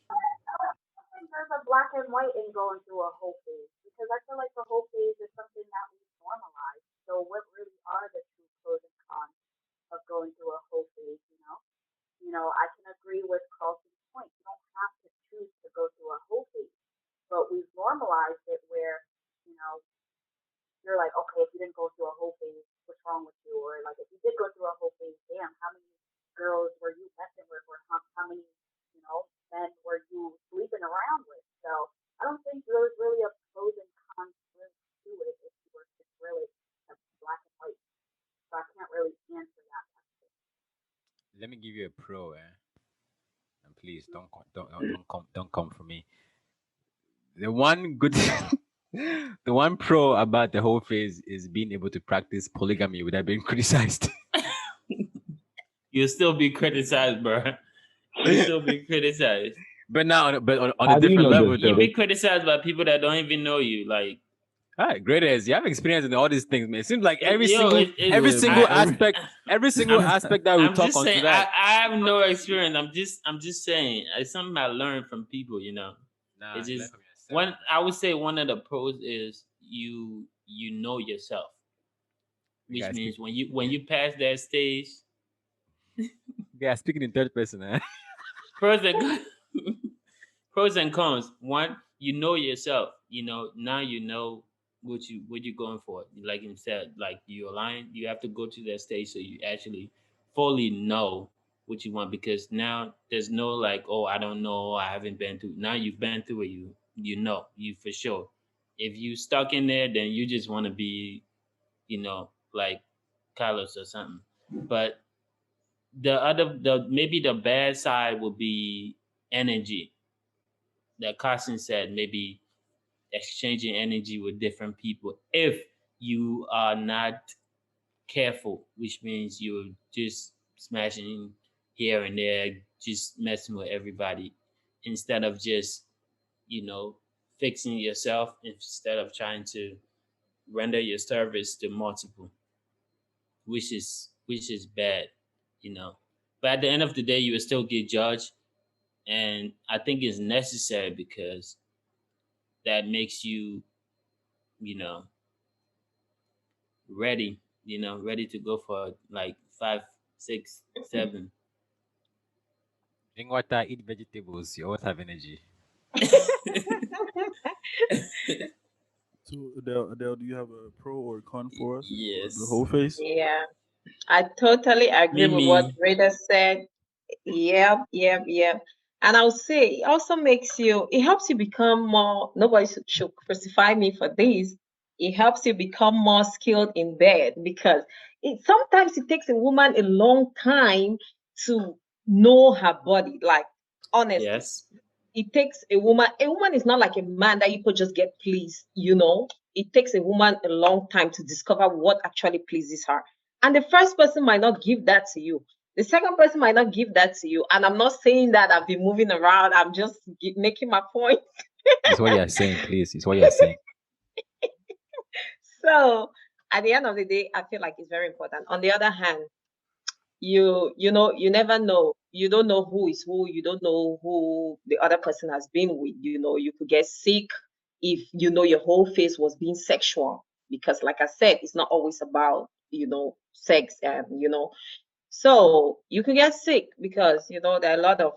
I don't think there's a black and white in going through a whole phase because I feel like the whole phase is something that we normalize. So what really are the true pros and cons of going through a whole phase? I can agree with Carlton's point. You don't have to choose to go through a whole phase, but we've normalized it where you know you're like, okay, if you didn't go through a whole phase, what's wrong with you? Or like, if you did go through a whole phase, damn, how many girls were you messing with? Or how many, men were you sleeping around with? So I don't think there's really a pros and cons really to it if you were to drill it as black and white. So I can't really answer that question. Let me give you a pro, and please don't come for me. The one good, the one pro about the whole phase is being able to practice polygamy without being criticized. you'll still be criticized, bro. You'll still be criticized. But now, on a How do you different know this, level, You'll though. be British? criticized by people that don't even know you. Like, All right, great as you have experience in all these things, man. It seems like every yo, single, it's every Yeah, single man. aspect, every single I'm aspect that we I'm talk just onto saying I, that. I have no experience. I'm just saying it's something I learned from people. Nah, It's you learn just from yourself. one I would say one of the pros is you know yourself, You which guys speak. means when you pass that stage, You guys speaking in third person, eh? pros and pros and cons. One, you know yourself. Now you know what you're going for. Like you said, like you align. You have to go to that stage so you actually fully know what you want because now there's no like, oh, I don't know, I haven't been through. Now you've been through it. You know you for sure. If you stuck in there, then you just want to be, like Carlos or something. But the maybe the bad side would be energy that Carson said, maybe exchanging energy with different people if you are not careful, which means you're just smashing here and there, just messing with everybody instead of just, you know, fixing yourself instead of trying to render your service to multiple, which is bad, you know. But at the end of the day, you will still get judged, and I think it's necessary because that makes you, you know, ready to go for like 5, 6, 7. Drink water, eat vegetables. You always have energy. So Adele, do you have a pro or con for us for the Yes. whole face? Yeah, I totally agree with what Mimi. Rita said. Yep, yep, yep. And I'll say it also makes you, it helps you become more, nobody should crucify me for this. It helps you become more skilled in bed because sometimes it takes a woman a long time to know her body. Like, honestly, Yes. it takes a woman. A woman is not like a man that you could just get pleased, you know. It takes a woman a long time to discover what actually pleases her. And the first person might not give that to you. The second person might not give that to you. And I'm not saying that I've been moving around. I'm just making my point. It's what you're saying, please. It's what you're saying. So at the end of the day, I feel like it's very important. On the other hand, you know, you never know. You don't know who is who. You don't know who the other person has been with. You know, you could get sick if you know your whole face was being sexual, because like I said, it's not always about, you know, sex, and you know, so you could get sick because, you know, there are a lot of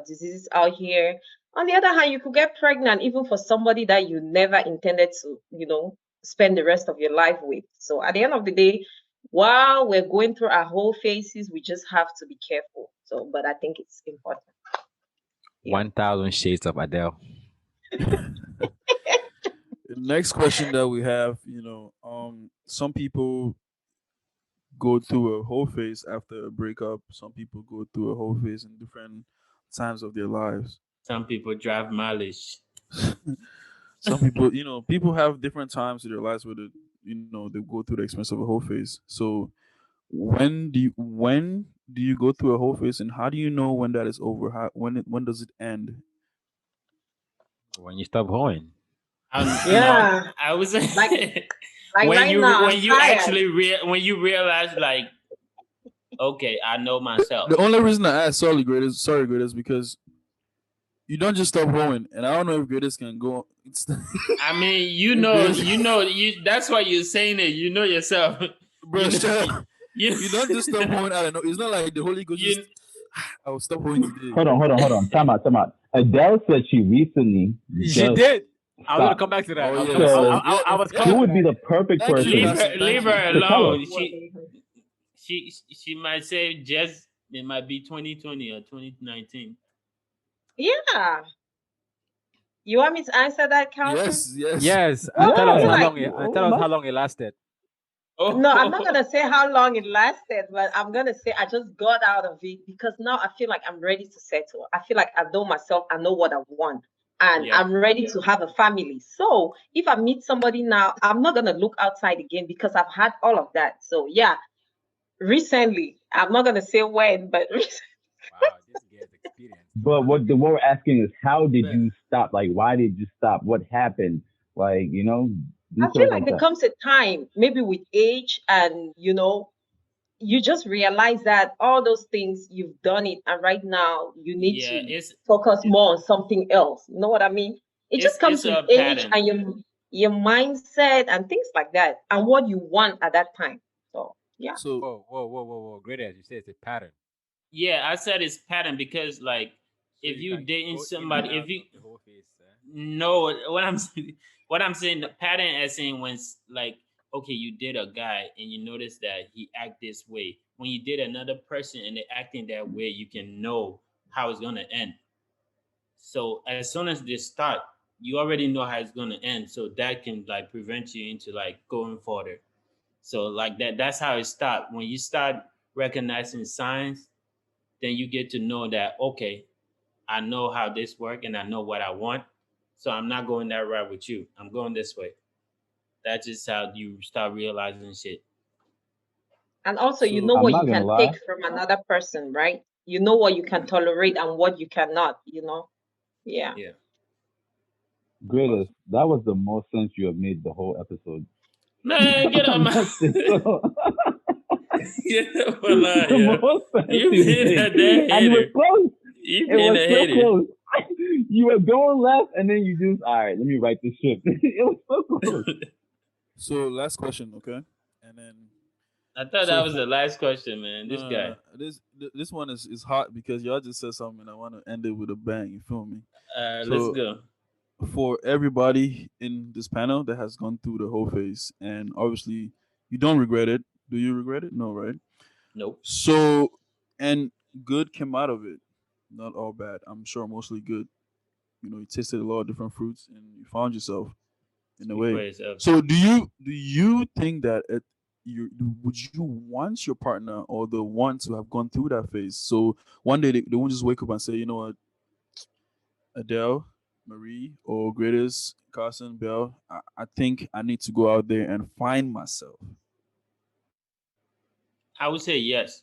diseases out here. On the other hand, you could get pregnant even for somebody that you never intended to, you know, spend the rest of your life with. So at the end of the day, while we're going through our whole phases, we just have to be careful. So, but I think it's important. Yeah. 1,000 shades of Adele. The next question that we have, some people go through a whole phase after a breakup. Some people go through a whole phase in different times of their lives. Some people drive mileage. Some people, people have different times in their lives where they go through the experience of a whole phase. So when do you go through a whole phase, and how do you know when that is over? When does it end? When you stop hoeing. No, Yeah. I was Like like when right you now, when I'm you tired. actually when you realize like, okay, I know myself. The only reason I asked, sorry, Greatest, because you don't just stop hoeing, and I don't know if Greatest can go. It's I mean, if Greatest, that's why you're saying it. You know yourself. bro, You know, shut up. you, You don't just stop hoeing. I don't know. It's not like the Holy Ghost just. you I'll stop hoeing today. Hold on. Time out. Adele said she recently She just did. I was gonna stopped. come back to that. Oh I, yes, So yeah. I was she coming Yeah. to would be that. the perfect Thank you, leave person her Cassie. leave Thank you. her to tell us. alone. She might say just it might be 2020 or 2019. Yeah. You want me to answer that, Carlton? Yes, yes. Yes, Well, and I tell us feel how Yeah. like, long it lasted. no, I'm not Oh, gonna say how long it lasted, but I'm gonna say I just got out of it because now I feel like I'm ready to settle. I feel like I know myself, I know what I want, and yeah. I'm ready to have a family. So if I meet somebody now, I'm not gonna look outside again because I've had all of that. So yeah, recently, I'm not gonna say when, but Wow, this guy's experience. But what we're asking is, how did But you stop? Like, why did you stop? What happened? Like, I feel details like like there that. comes a time, maybe with age, and you know, you just realize that all those things you've done it, and right now you need yeah, to focus more on something else. You know what I mean? It just it's comes with a age pattern. and your mindset and things like that, and what you want at that time. So yeah. So Whoa. Great as you say, it's a pattern. Yeah, I said it's pattern because like So if you you can dating go in and somebody, if out you of the whole face. know what I'm saying, what I'm saying, the pattern as in when like okay, you did a guy and you notice that he act this way. When you did another person and they acting that way, you can know how it's gonna end. So as soon as they start, you already know how it's gonna end. So that can like prevent you into like going further. So like that's how it starts. When you start recognizing signs, then you get to know that okay, I know how this works and I know what I want. So I'm not going that route with you. I'm going this way. That's just how you start realizing shit. And also, you so know I'm what not you gonna can lie. take from another person, right? You know what you can tolerate and what you cannot. You know. Yeah. Yeah. Greatest. That was the most sense you have made the whole episode. Man, get I on my must say so. get up on out The here. most sense You you being a made, damn and it was hater. close. You It being was a so hater. close. You were going left, and then you just, all right, let me write this ship. It was so close. so last question, okay? And then I thought that So was the last question, man. This no, guy. this one is hot because y'all just said something. I want to end it with a bang. You feel me? Let's So go. for everybody in this panel that has gone through the whole phase, and obviously you don't regret it. Do you regret it? No, right? Nope. So, and good came out of it. Not all bad. I'm sure mostly good. You know, you tasted a lot of different fruits and you found yourself in a Speak for way. yourself. So, do you think that would you want your partner or the ones who have gone through that phase? So one day they won't just wake up and say, you know what, Adele, Marie, or greatest Carson Bell, I think I need to go out there and find myself. I would say yes.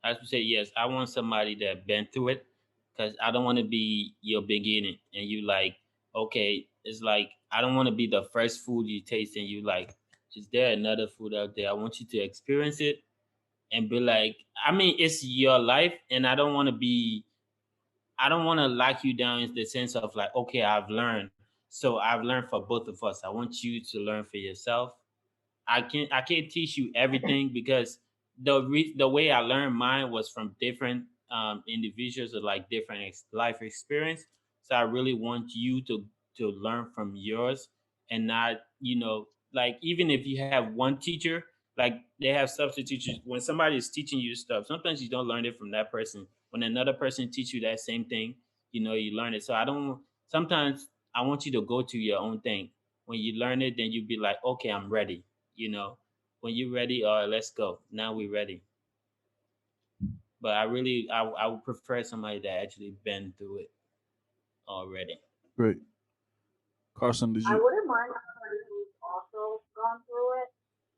I would say yes. I want somebody that been through it, because I don't want to be your beginning and you like, okay, it's like I don't want to be the first food you taste and you like, is there another food out there? I want you to experience it and be like, I mean, it's your life, and I don't want to lock you down in the sense of like, okay, I've learned. So I've learned for both of us. I want you to learn for yourself. I can't teach you everything because the way I learned mine was from different individuals with like different life experience. So I really want you to learn from yours and not, like, even if you have one teacher, like they have substitute teachers. When somebody is teaching you stuff, sometimes you don't learn it from that person. When another person teach you that same thing, you learn it. So I don't. Sometimes I want you to go to your own thing. When you learn it, then you be like, okay, I'm ready. you know when you're ready, all right, let's go, now we're ready. But I would prefer somebody that actually been through it already. Great. Carson, did I you? wouldn't mind somebody who's also gone through it,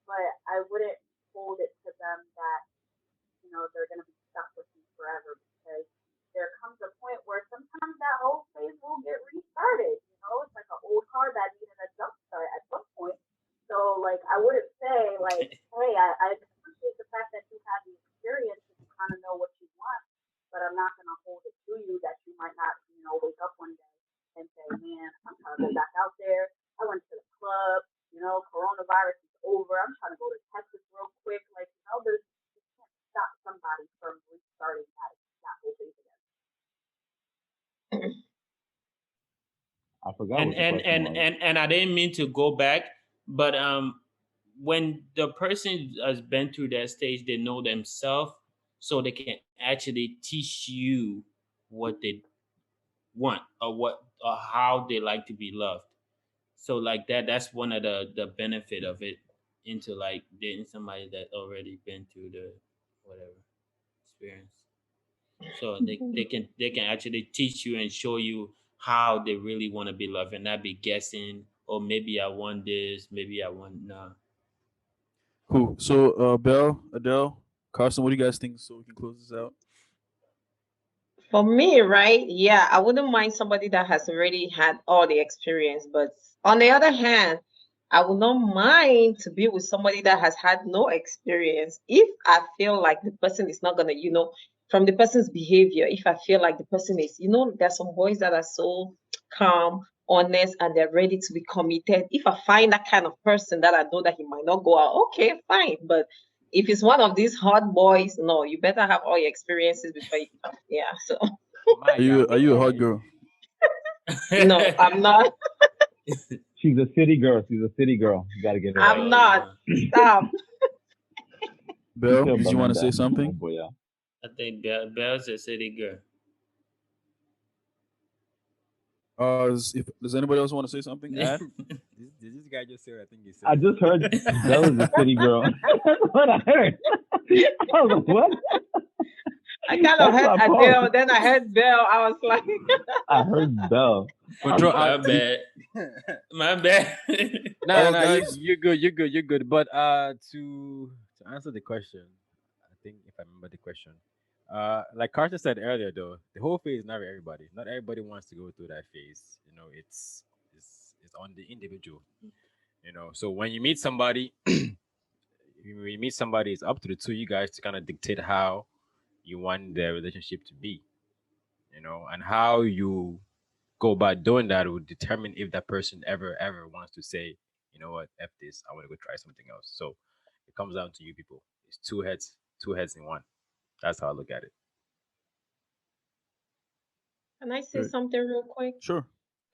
but I wouldn't hold it to them that, they're going to be stuck with me forever, because there comes a point where sometimes that whole phase will get restarted. It's like an old car that needed a jump start at some point. So, like, I wouldn't say, like, Okay. hey, I appreciate the fact that you have the experience and you kind of know what you want, but I'm not going to hold it to you that you might not, wake up one day and say, man, I'm trying to go back out there. I went to the club, coronavirus is over. I'm trying to go to Texas real quick. Like, there's you can't stop somebody from restarting that whole thing again. I forgot and what the and question and was. and and I didn't mean to go back, but when the person has been through that stage, they know themselves, so they can actually teach you what they want, or how they like to be loved. So like that's one of the benefit of it, into like dating somebody that already been through the whatever experience. So they can actually teach you and show you how they really want to be loved, and not be guessing, or maybe I want this, maybe I want no. Cool. So, Bell, Adele, Carson, what do you guys think? So we can close this out. For me, right? Yeah, I wouldn't mind somebody that has already had all the experience. But on the other hand, I would not mind to be with somebody that has had no experience. If I feel like the person is not gonna, from the person's behavior, if I feel like the person is, there's some boys that are so calm, honest, and they're ready to be committed. If I find that kind of person that I know that he might not go out, okay, fine. But if it's one of these hot boys, no, you better have all your experiences before you come. Yeah. So My Are you a hot man. girl? no, I'm not. She's a city girl. She's a city girl. You gotta get it right. I'm Oh not. no, Stop. She's Bell, still did you want to Belinda. say Oh something? boy, yeah. I think Belle's a city girl. Does anybody else want to say something? Add. Did this guy just say what I think he I said? just heard Belle is a city girl. That's what I heard. I was like, what? I kind of That's heard what I Adele, paused. then I heard Belle. I was like, I heard Belle. Control My out. bad, my bad. No, Oh, no, you guys. you're good, you're good, you're good. But to answer the question, I think if I remember the question, like Carter said earlier, though, the whole phase is not for everybody. Not everybody wants to go through that phase. It's on the individual. So when you meet somebody, it's up to the two of you guys to kind of dictate how you want the relationship to be. And how you go about doing that will determine if that person ever wants to say, you know what, f this, I want to go try something else. So it comes down to you people. it's two heads in one. That's how I look at it. Can I say Great. something real quick? Sure.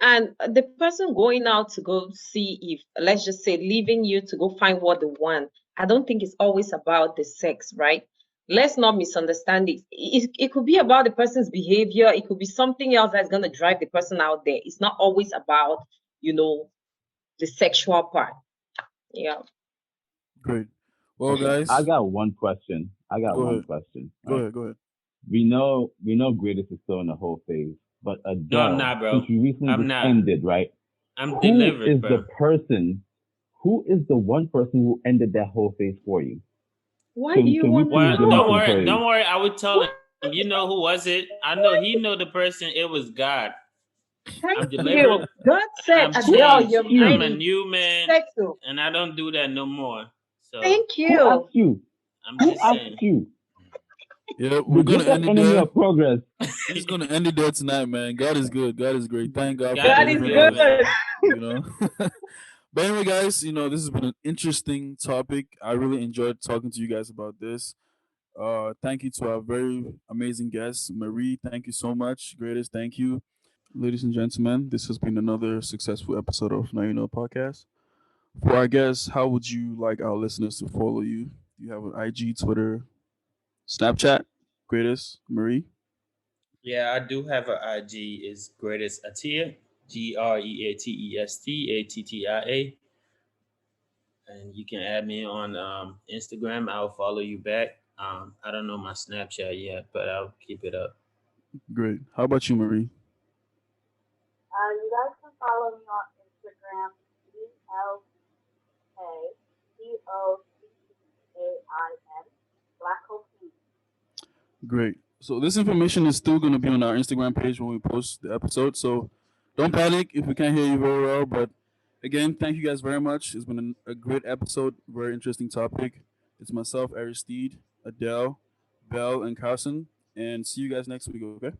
And the person going out to go see if, let's just say, leaving you to go find what they want, I don't think it's always about the sex, right? Let's not misunderstand it. It could be about the person's behavior. It could be something else that's going to drive the person out there. It's not always about, the sexual part. Yeah. Great. Well, Okay, I guys, got one question. I got go one ahead. question. Go Right? ahead. Go ahead. We know Greatest is still in the whole phase, but No, I'm Adele, not, bro. since you recently I'm just not. ended, right? I'm Who delivered, is the bro. person? Who is the one person who ended that whole phase for you? Why do Can you can we want to please Well, give him know? some don't praise? worry. I would tell him. You know who was it? I know he know the person. It was God. I'm Thank delivered you. God and said, I'm Who Adele, asked changed. your I'm mind a you? is new man, settled. and I don't do that no more. So Thank Who you. asked you? I'm Who just asked saying. you? Yeah, The we're gonna greatest end it enemy there. of progress. We're just gonna end it there tonight, man. God is good. God is great. Thank God for God God is is delivering good, us. man. good. You know. But anyway, guys, this has been an interesting topic. I really enjoyed talking to you guys about this. Thank you to our very amazing guest, Marie. Thank you so much. Greatest, thank you. Ladies and gentlemen, this has been another successful episode of Now You Know Podcast. For our guests, how would you like our listeners to follow you? Do you have an IG, Twitter, Snapchat? Greatest, Marie? Yeah, I do have a IG. Is Greatest Atia, GreatestAttia, and you can add me on Instagram. I'll follow you back. I don't know my Snapchat yet, but I'll keep it up. Great. How about you, Marie? You guys can follow me on Instagram, BLKCOCCAIN, Black Cocaine. Great. So this information is still going to be on our Instagram page when we post the episode. So don't panic if we can't hear you very well. But again, thank you guys very much. It's been a great episode, very interesting topic. It's myself, Aristide, Adele, Belle, and Carson. And see you guys next week, okay?